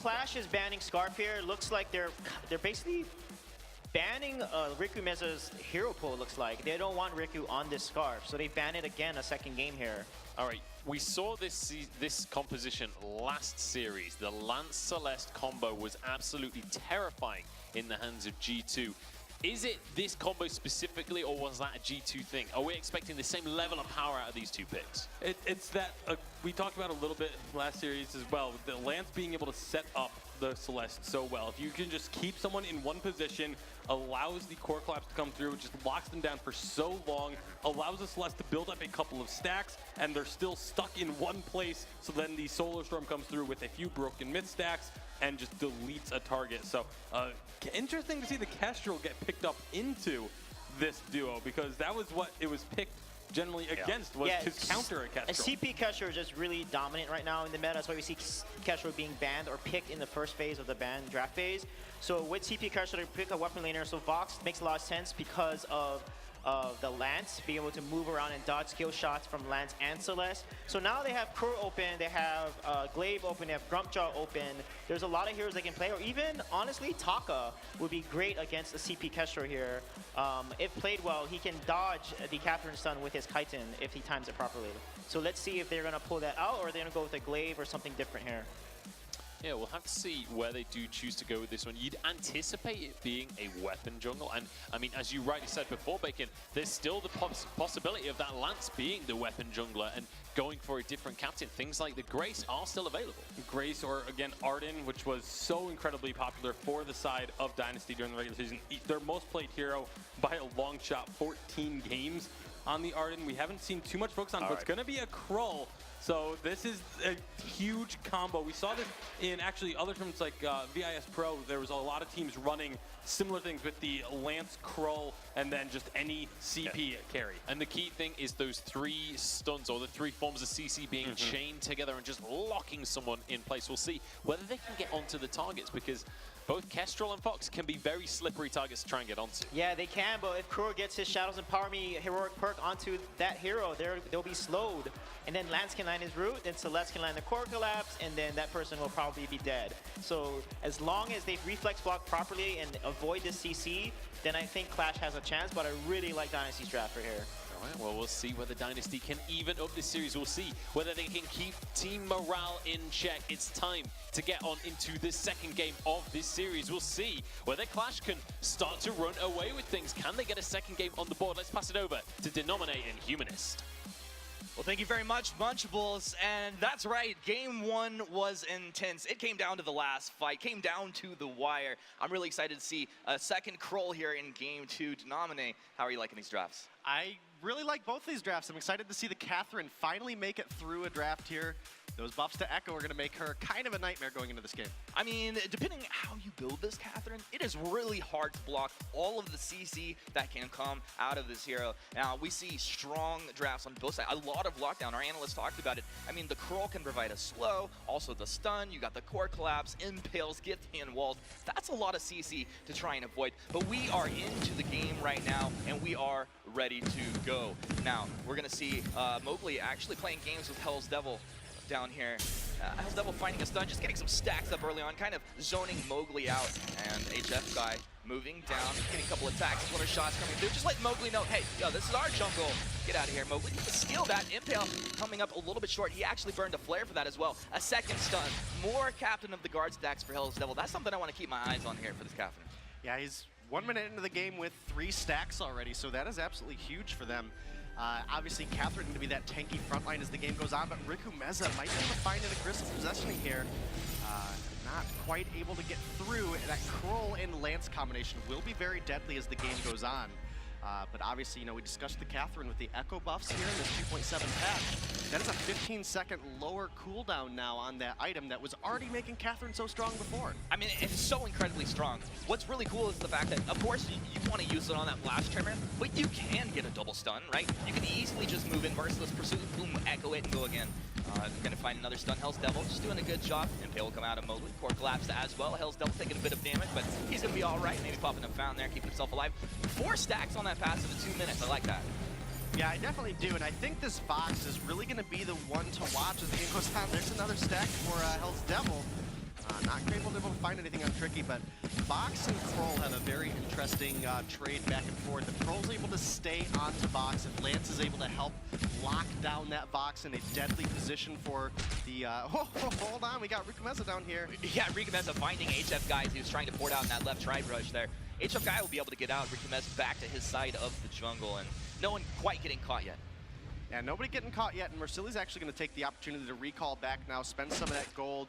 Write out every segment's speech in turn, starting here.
Qlash is banning Scarf here. Looks like they're basically banning Riku Meza's hero pool, looks like. They don't want Riku on this Scarf, so they ban it again a second game here. All right, we saw this composition last series. The Lance Celeste combo was absolutely terrifying in the hands of G2. Is it this combo specifically, or was that a G2 thing? Are we expecting the same level of power out of these two picks? It's that, we talked about a little bit last series as well, the Lance being able to set up the Celeste so well. If you can just keep someone in one position, allows the core collapse to come through, just locks them down for so long, allows the Celeste to build up a couple of stacks, and they're still stuck in one place, so then the Solar Storm comes through with a few broken mid stacks and just deletes a target. So interesting to see the Kestrel get picked up into this duo, because that was what it was picked generally against, was to counter a Kestrel. CP Kestrel is just really dominant right now in the meta. That's why we see Kestrel being banned or picked in the first phase of the ban draft phase. So with CP Kestrel, to pick a weapon laner, so Vox makes a lot of sense because of the Lance, being able to move around and dodge skill shots from Lance and Celeste. So now they have Crow open, they have Glaive open, they have Grumpjaw open. There's a lot of heroes they can play, or even, honestly, Taka would be great against the CP Kestrel here. If played well, he can dodge the Catherine stun with his Chitin if he times it properly. So let's see if they're going to pull that out, or they're going to go with a Glaive or something different here. Yeah, we'll have to see where they do choose to go with this one. You'd anticipate it being a weapon jungle, and I mean, as you rightly said before, Bacon, there's still the possibility of that Lance being the weapon jungler and going for a different captain. Things like the Grace are still available. Grace, or again, Arden, which was so incredibly popular for the side of Dynasty during the regular season. Their most played hero by a long shot, 14 games on the Arden. We haven't seen too much focus on, but it's going to be a Krull. So this is a huge combo. We saw this in actually other tournaments like VIS Pro. There was a lot of teams running similar things with the Lance, Krull, and then just any CP carry. And the key thing is those three stuns, or the three forms of CC being chained together and just locking someone in place. We'll see whether they can get onto the targets, because both Kestrel and Fox can be very slippery targets to try and get onto. Yeah, they can, but if Krull gets his Shadows Empower Me heroic perk onto that hero, they'll be slowed. And then Lance can land his root, then Celeste can land the core collapse, and then that person will probably be dead. So as long as they reflex block properly and avoid this CC, then I think Qlash has a chance, but I really like Dynasty's draft for here. All right, well, we'll see whether Dynasty can even up this series. We'll see whether they can keep team morale in check. It's time to get on into the second game of this series. We'll see whether Qlash can start to run away with things. Can they get a second game on the board? Let's pass it over to Denominate and Humanist. Well, thank you very much, Munchables. And that's right, game one was intense. It came down to the last fight, came down to the wire. I'm really excited to see a second Krull here in game two. Denominate, how are you liking these drafts? I really like both these drafts. I'm excited to see the Catherine finally make it through a draft here. Those buffs to Echo are going to make her kind of a nightmare going into this game. I mean, depending on how you build this Catherine, it is really hard to block all of the CC that can come out of this hero. Now, we see strong drafts on both sides. A lot of lockdown. Our analysts talked about it. I mean, the Krull can provide a slow, also the stun. You got the core collapse, impales, get in walls. That's a lot of CC to try and avoid. But we are into the game right now, and we are ready to go. Now, we're going to see Mowgli actually playing games with Hell's Devil down here. Hell's Devil finding a stun, just getting some stacks up early on, kind of zoning Mowgli out. And HF guy moving down, getting a couple attacks, flutter shots coming through. Just let Mowgli know, hey, yo, this is our jungle. Get out of here, Mowgli. You can steal that. Impale coming up a little bit short. He actually burned a flare for that as well. A second stun. More Captain of the Guard stacks for Hell's Devil. That's something I want to keep my eyes on here for this Catherine. Yeah, he's 1 minute into the game with 3 stacks already, so that is absolutely huge for them. Obviously, Catherine going to be that tanky frontline as the game goes on, but Riku Meza might be able to find an aggressive positioning here. Not quite able to get through. That Krull and Lance combination will be very deadly as the game goes on. But obviously, you know, we discussed the Catherine with the Echo buffs here in this 2.7 patch. That is a 15-second lower cooldown now on that item that was already making Catherine so strong before. I mean, it's so incredibly strong. What's really cool is the fact that, of course, you want to use it on that blast trimmer, but you can get a double stun, right? You can easily just move in, Merciless Pursuit, boom, echo it, and go again. Gonna find another stun. Hell's Devil just doing a good job. Impale will come out of Mowgli. Core collapse as well. Hell's Devil taking a bit of damage, but he's gonna be all right. Maybe popping a fountain there, keeping himself alive. 4 stacks on that passive in 2 minutes. I like that. Yeah, I definitely do, and I think this Fox is really going to be the one to watch as the game goes on. There's another stack for Hell's Devil. Not able to find anything on Tricky, but Vox and Kroll have a very interesting trade back and forth. If Kroll's able to stay onto Vox, if Lance is able to help lock down that Vox in a deadly position for the... hold on, we got Rikumeza down here. Yeah, Rikumeza finding HF guys. He was trying to pour down that left tri-brush there. HF guy will be able to get out. Rikumeza back to his side of the jungle, and no one quite getting caught yet. Yeah, nobody getting caught yet, and Mercilli's actually going to take the opportunity to recall back now, spend some of that gold,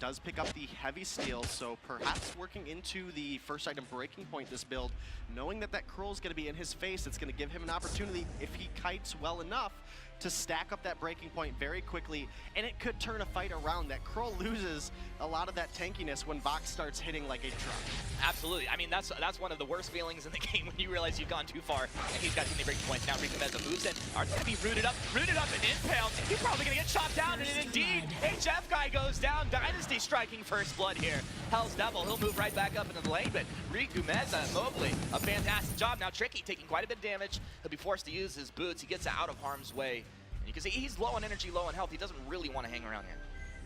does pick up the heavy steal, so perhaps working into the first item breaking point this build, knowing that Kroll's going to be in his face, it's going to give him an opportunity, if he kites well enough, to stack up that breaking point very quickly, and it could turn a fight around. That Kroll loses a lot of that tankiness when Vox starts hitting like a truck. Absolutely. I mean, that's one of the worst feelings in the game when you realize you've gone too far, and he's got too many breaking points. Now Rikumeza moves in. Are going to be rooted up and impaled. He's probably going to get chopped down, and indeed, HF guy goes down. Dynasty striking first blood here. Hell's Devil, he'll move right back up into the lane, but Rikumeza, Mowgli, a fantastic job. Now Tricky taking quite a bit of damage. He'll be forced to use his boots. He gets out of harm's way. And you can see he's low on energy, low on health. He doesn't really want to hang around here.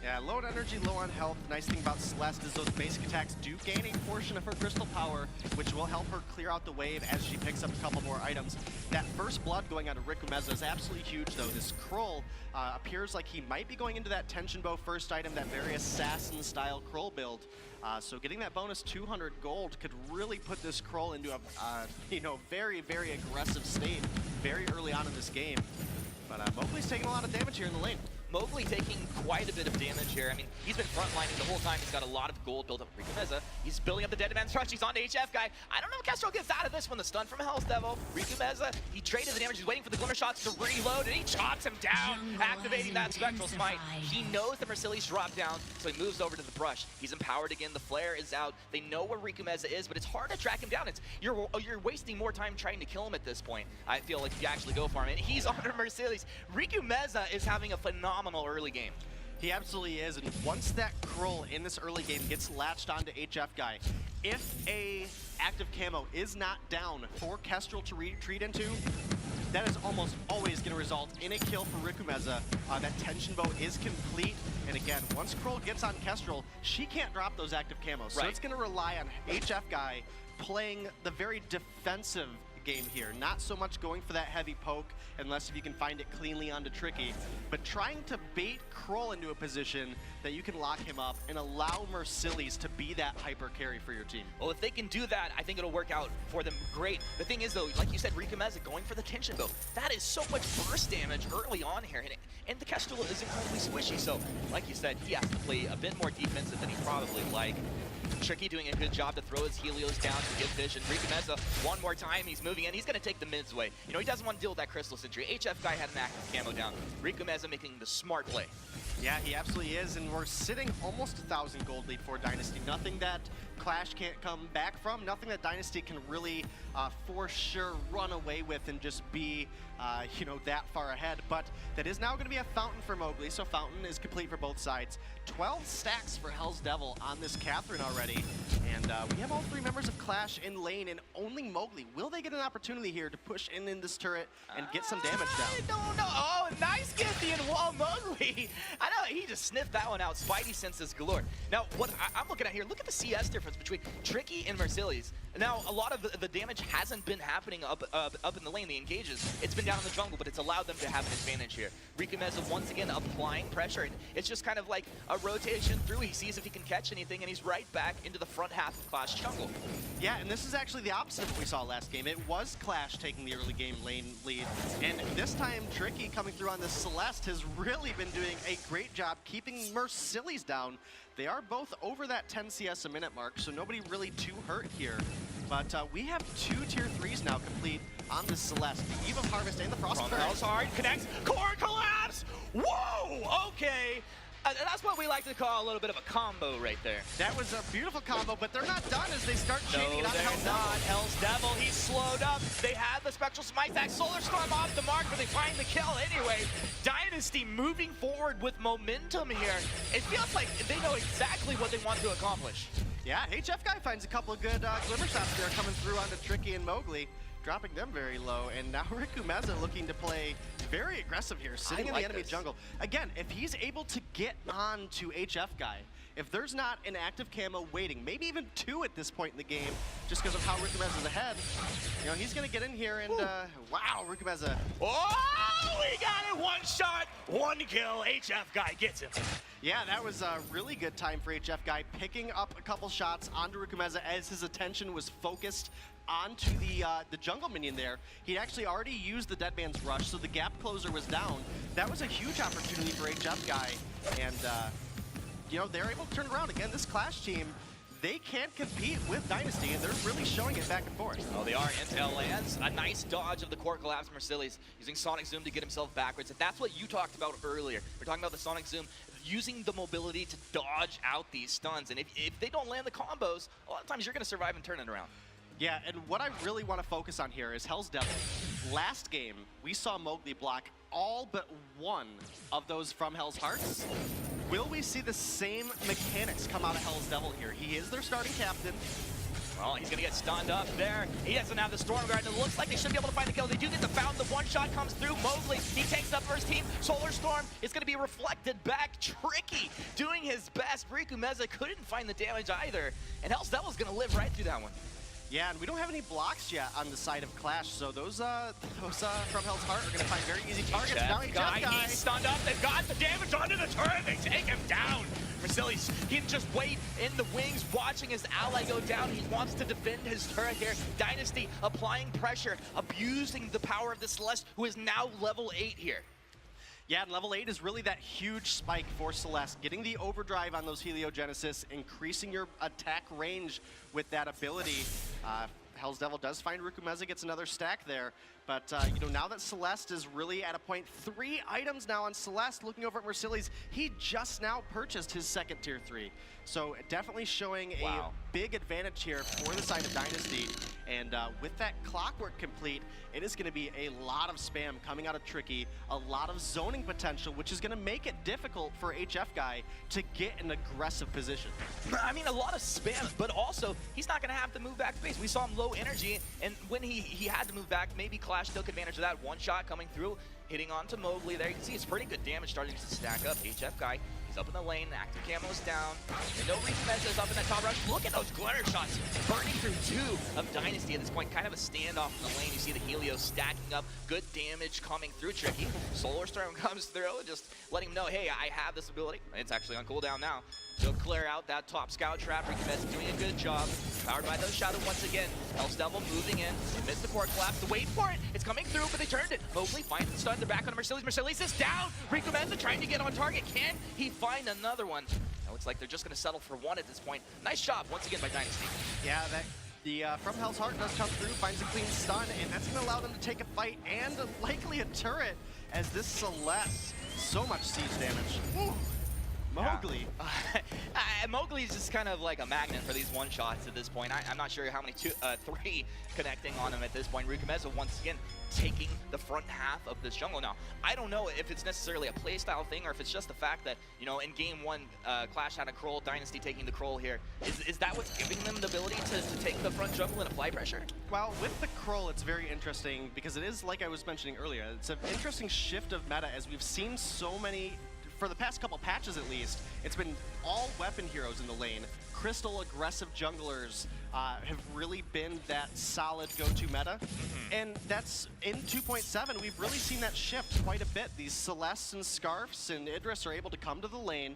Yeah, low on energy, low on health. Nice thing about Celeste is those basic attacks do gain a portion of her crystal power, which will help her clear out the wave as she picks up a couple more items. That first blood going out of Rikumeza is absolutely huge, though. This Kroll appears like he might be going into that tension bow first item, that very assassin-style Kroll build. So getting that bonus 200 gold could really put this Kroll into a very, very aggressive state very early on in this game. But Mowgli's taking a lot of damage here in the lane. Mowgli taking quite a bit of damage here. I mean, he's been frontlining the whole time. He's got a lot of gold built up. Rikumeza, he's building up the dead man's rush. He's on to HF guy. I don't know if Kestrel gets out of this one. The stun from Hell's Devil. Rikumeza, he traded the damage. He's waiting for the glimmer shots to reload, and he chops him down, activating that spectral smite. He knows the Mercilli's dropped down, so he moves over to the brush. He's empowered again. The flare is out. They know where Rikumeza is, but it's hard to track him down. You're wasting more time trying to kill him at this point. I feel like if you actually go for him, and he's on Mercilli's. Rikumeza is having a phenomenal early game. He absolutely is, and once that Kroll in this early game gets latched onto HF guy, if a active camo is not down for Kestrel to retreat into, that is almost always going to result in a kill for Rikumeza. That tension bow is complete, and again, once Kroll gets on Kestrel, she can't drop those active camos. So it's going to rely on HF guy playing the very defensive game here. Not so much going for that heavy poke, unless if you can find it cleanly onto Tricky, but trying to bait Kroll into a position that you can lock him up and allow Mercilli's to be that hyper carry for your team. Well, if they can do that, I think it'll work out for them great. The thing is, though, like you said, Rikumeza going for the tension bow. That is so much burst damage early on here, and the Kestrel is incredibly squishy. So, like you said, he has to play a bit more defensive than he probably like. Tricky doing a good job to throw his Helios down to get vision. Rikumeza, one more time, he's moving in. He's going to take the mids way. You know, he doesn't want to deal with that Crystal Sentry. HF guy had an active camo down. Rikumeza making the smart play. Yeah, he absolutely is, and we're sitting almost 1,000 gold lead for Dynasty. Nothing that Qlash can't come back from, nothing that Dynasty can really for sure run away with and just be that far ahead. But that is now going to be a Fountain for Mowgli, so Fountain is complete for both sides. 12 stacks for Hell's Devil on this Catherine already, and we have all three members of Qlash in lane, and only Mowgli. Will they get an opportunity here to push in this turret and get some damage down? I don't know. Oh, nice Githian wall Mowgli. I know, he just sniffed that one out. Spidey senses galore. Now, what I'm looking at here, look at the CS difference between Tricky and Mercilli's. Now, a lot of the damage hasn't been happening up in the lane, the engages. It's been down in the jungle, but it's allowed them to have an advantage here. Rikumeza once again applying pressure, and it's just kind of like a rotation through. He sees if he can catch anything, and he's right back into the front half of Qlash jungle. Yeah, and this is actually the opposite of what we saw last game. It was Qlash taking the early game lane lead, and this time Tricky coming through on this Celeste has really been doing a great job keeping Mercilli's down. They are both over that 10 CS a minute mark, so nobody really too hurt here. But we have 2 tier 3s now complete on the Celeste. The Eve of Harvest and the Frost Curse hard, connects, core collapse! Whoa! Okay. That's what we like to call a little bit of a combo right there. That was a beautiful combo, but they're not done as they start chaining it on Hell's Devil. Hell's Devil, he's slowed up. They had the Spectral Smite, that Solar Storm off the mark, but they find the kill anyway. Dynasty moving forward with momentum here. It feels like they know exactly what they want to accomplish. Yeah, HF guy finds a couple of good glimmer shots there coming through onto Tricky and Mowgli, dropping them very low, and now Rikumeza looking to play very aggressive here, sitting in the enemy jungle. Again, if he's able to get on to HF guy, if there's not an active camo waiting, maybe even 2 at this point in the game, just because of how Rukumeza is ahead, you know, he's going to get in here and, wow, Rukumeza. Oh, we got it! 1 shot, 1 kill. HF guy gets him. Yeah, that was a really good time for HF guy, picking up a couple shots onto Rukumeza as his attention was focused onto the jungle minion there. He'd actually already used the Dead Man's Rush, so the gap closer was down. That was a huge opportunity for HF guy, and you know, they're able to turn around. Again, this Qlash team, they can't compete with Dynasty, and they're really showing it back and forth. Oh, they are. Intel lands. A nice dodge of the core collapse Mercedes, using Sonic Zoom to get himself backwards. And that's what you talked about earlier. We're talking about the Sonic Zoom, using the mobility to dodge out these stuns. And if they don't land the combos, a lot of times you're going to survive and turn it around. Yeah, and what I really want to focus on here is Hell's Devil. Last game, we saw Mowgli block all but 1 of those from Hell's Hearts. Will we see the same mechanics come out of Hell's Devil here? He is their starting captain. Well, he's going to get stunned up there. He doesn't have the Storm Guard, and it looks like they should be able to find the kill. They do get the found. The 1 shot comes through. Mowgli, he takes up first team. Solar Storm is going to be reflected back. Tricky doing his best. Rukumeza couldn't find the damage either. And Hell's Devil's going to live right through that one. Yeah, and we don't have any blocks yet on the side of Qlash, so those from Hell's Heart are going to find very easy targets. Now HF guy. He's stunned up. They've got the damage onto the turret. They take him down. Mercedes, he can just wait in the wings, watching his ally go down. He wants to defend his turret here. Dynasty applying pressure, abusing the power of the Celeste, who is now level 8 here. Yeah, and level 8 is really that huge spike for Celeste. Getting the overdrive on those Heliogenesis, increasing your attack range with that ability. Hell's Devil does find Rukumeza, gets another stack there. But, you know, now that Celeste is really at a point, 3 items now on Celeste. Looking over at Mercedes, he just now purchased his second tier 3. So definitely showing a big advantage here for the side of Dynasty. And with that clockwork complete, it is going to be a lot of spam coming out of Tricky, a lot of zoning potential, which is going to make it difficult for HF guy to get an aggressive position. I mean, a lot of spam, but also he's not going to have to move back to base. We saw him low energy, and when he had to move back, maybe Qlash took advantage of that. 1 shot coming through, hitting onto Mowgli there. You can see it's pretty good damage starting to stack up. HF guy, he's up in the lane, active camo is down. And no Rukumeza is up in that top rush. Look at those glitter shots burning through 2 of Dynasty at this point. Kind of a standoff in the lane. You see the Helio stacking up. Good damage coming through Tricky. Solar Storm comes through, just letting him know, hey, I have this ability. It's actually on cooldown now. He'll clear out that top scout trap. Rukumeza doing a good job. Powered by those shadows once again. Hell's Devil moving in. They missed the core collapse. Wait for it. It's coming through, but they turned it. Mowgli finds the stun. They're back on Mercedes. Mercedes is down. Rukumeza trying to get on target. Can he find another one? It looks like they're just going to settle for 1 at this point. Nice job once again by Dynasty. Yeah, the from Hell's Heart does come through, finds a clean stun, and that's going to allow them to take a fight and likely a turret as this Celeste, so much siege damage. Woo. Mowgli. Yeah. Mowgli is just kind of like a magnet for these 1 shots at this point. I'm not sure how many 3 connecting on him at this point. Rukumeza once again taking the front half of this jungle. Now, I don't know if it's necessarily a playstyle thing or if it's just the fact that, you know, in game 1, Qlash had a Kroll, Dynasty taking the Kroll here. Is that what's giving them the ability to take the front jungle and apply pressure? Well, with the Kroll, it's very interesting because it is, like I was mentioning earlier, it's an interesting shift of meta as we've seen so many, for the past couple patches at least, it's been all weapon heroes in the lane. Crystal aggressive junglers have really been that solid go-to meta. And that's in 2.7, we've really seen that shift quite a bit. These Celestes and Scarfs and Idris are able to come to the lane,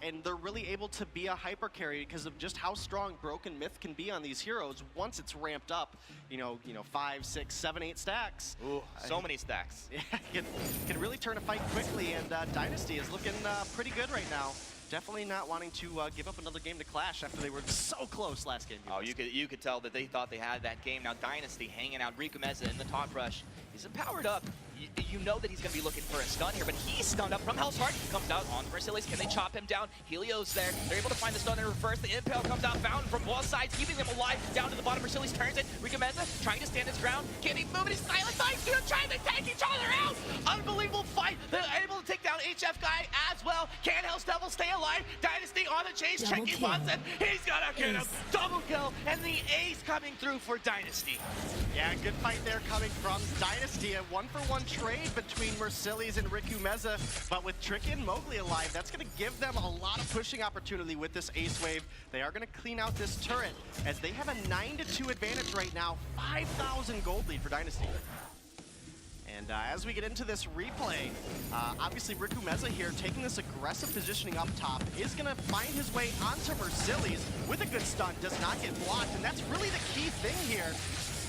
and they're really able to be a hyper carry because of just how strong Broken Myth can be on these heroes once it's ramped up, you know, 5, 6, 7, 8 stacks. Ooh, so many stacks. Yeah, can really turn a fight quickly, and Dynasty is looking pretty good right now. Definitely not wanting to give up another game to Qlash after they were so close last game. Oh, you could tell that they thought they had that game. Now Dynasty hanging out. Rukumeza in the top rush. He's powered up. You know that he's going to be looking for a stun here, but he's stunned up from Hell's Heart. Comes out on Mercedes. Can they chop him down? Helio's there. They're able to find the stun in reverse. The impale comes out, found from both sides, keeping them alive. Down to the bottom, Mercedes turns it. Rukumeza trying to stand his ground. Can't even move it. He's silent. Trying to take each other out. Unbelievable fight. They're able to take down HF guy as well. Can Hell's Devil stay alive? Dynasty on the chase. Tricky wants it. He's gonna get him. Double kill, and the ace coming through for Dynasty. Yeah, good fight there coming from Dynasty. A 1-for-1 2-on-1 trade between Mercilli's and Riku Meza, but with Tricky and Mowgli alive, that's going to give them a lot of pushing opportunity with this Ace Wave. They are going to clean out this turret, as they have a 9-2 advantage right now, 5,000 gold lead for Dynasty. And as we get into this replay, obviously Riku Meza here taking this aggressive positioning up top is going to find his way onto Mercilli's with a good stun, does not get blocked, and that's really the key thing here.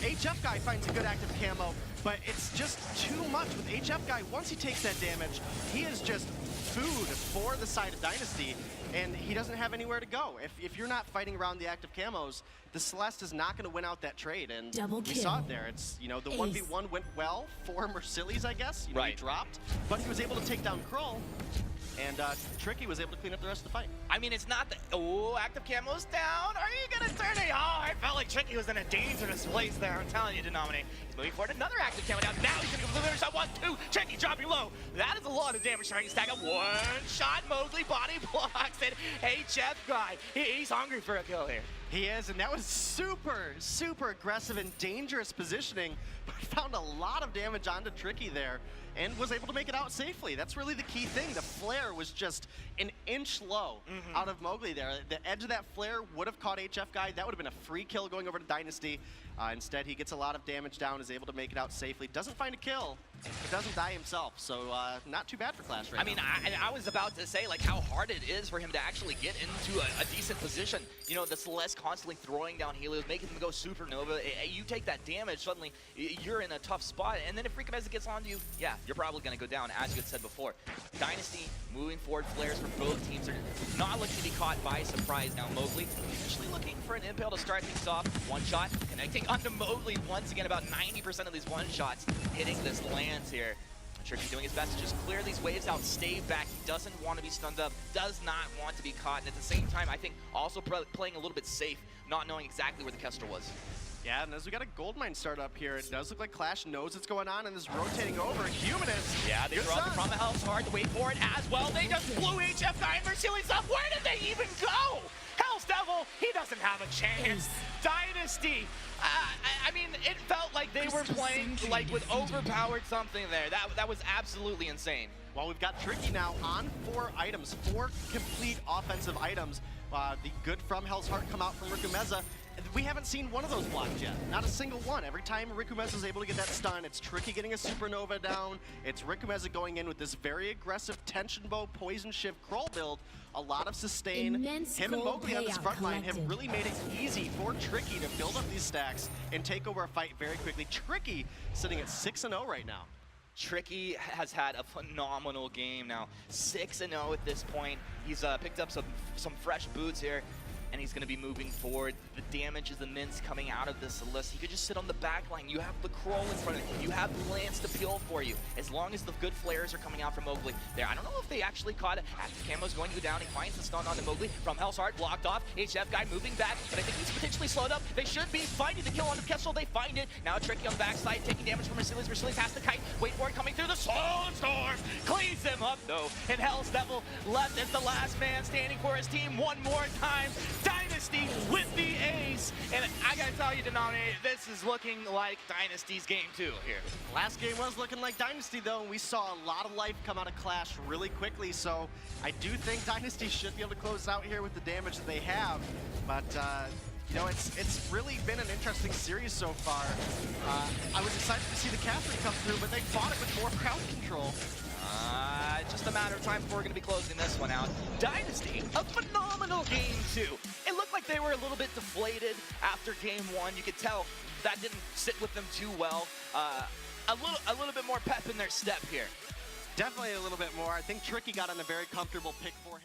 HF Guy finds a good active camo, but it's just too much with HF Guy. Once he takes that damage, he is just food for the side of Dynasty, and he doesn't have anywhere to go. If you're not fighting around the active camos, the Celeste is not going to win out that trade, and we saw it there. It's, you know, the 1v1 went well for Mercilli's, I guess. You know, he dropped, but he was able to take down Krull, and Tricky was able to clean up the rest of the fight. I mean, it's not the... Oh, active camo's down. Are you going to turn it? Oh, I felt like Tricky was in a dangerous place there. I'm telling you, Denominate. He's moving forward. Another active camo down. Now he's going to go for the shot. 1, 2. Tricky dropping low. That is a lot of damage. Trying to stack up. One shot. Mowgli body blocks it. HF Guy. He's hungry for a kill here. He is, and that was super aggressive and dangerous positioning, but found a lot of damage onto Tricky there and was able to make it out safely. That's really the key thing. The flare was just an inch low out of Mowgli there. The edge of that flare would have caught HF Guy. That would have been a free kill going over to Dynasty. Instead, he gets a lot of damage down, is able to make it out safely. Doesn't find a kill, but doesn't die himself. So not too bad for Qlash right now. I mean, I was about to say, like, how hard it is for him to actually get into a decent position. You know, the Celeste constantly throwing down Helios, making them go supernova. You take that damage, suddenly you're in a tough spot. And then if Riku Meza gets on you, yeah, you're probably going to go down, as you had said before. Dynasty moving forward, flares for both teams. They're not looking to be caught by surprise now. Mowgli usually looking for an impale to start things off. One shot, connecting onto Mowgli once again. About 90% of these one shots hitting this lands here. Tricky doing his best to just clear these waves out, stay back. He doesn't want to be stunned up, does not want to be caught, and at the same time, I think also playing a little bit safe, not knowing exactly where the Kestrel was. Yeah, and as we got a gold mine start up here, it does look like Qlash knows what's going on and is rotating over. Humanist. Yeah, they throw out the from the house hard to wait for it as well. They just blew HF Guy and Mercilli's up. Where did they even go? Hell's Devil, he doesn't have a chance. Dynasty. I mean, it felt like they were playing like with overpowered something there. That was absolutely insane. Well, we've got Tricky now on 4 items, 4 complete offensive items. The good from Hell's Heart come out from Riku Meza. We haven't seen one of those blocked yet. Not a single one. Every time Riku Meza is able to get that stun, it's Tricky getting a supernova down. It's Riku Meza going in with this very aggressive tension bow, poison shift, Krull build. A lot of sustain. Him and Mowgli on this front line have really made it easy for Tricky to build up these stacks and take over a fight very quickly. Tricky sitting at 6-0 right now. Tricky has had a phenomenal game now. 6-0 at this point. He's picked up some fresh boots here, and he's going to be moving forward. The damage is immense coming out of this Celeste. He could just sit on the back line. You have the Krull in front of him. You have the Lance to peel for you. As long as the good flares are coming out from Mowgli. There, I don't know if they actually caught it. Active Camo's going to go down. He finds the stun on the Mowgli. From Hell's Heart, blocked off. HF Guy moving back, but I think he's potentially slowed up. They should be finding the kill on the Kestrel. They find it. Now Tricky on the backside, taking damage from Mercilli's. Mercilli's has the kite. Wait for it coming through the Soul Storm. Cleans him up, though. And Hell's Devil left as the last man standing for his team one more time. Dynasty with the ace. And I gotta tell you, Denominator, this is looking like Dynasty's game too here. Last game was looking like Dynasty though, and we saw a lot of life come out of Qlash really quickly, so I do think Dynasty should be able to close out here with the damage that they have. But you know, it's really been an interesting series so far. I was excited to see the Catherine come through, but they fought it with more crowd control. Just a matter of time before we're going to be closing this one out. Dynasty, a phenomenal game too. It looked like they were a little bit deflated after game 1. You could tell that didn't sit with them too well. A little bit more pep in their step here. Definitely a little bit more. I think Tricky got on a very comfortable pick for him.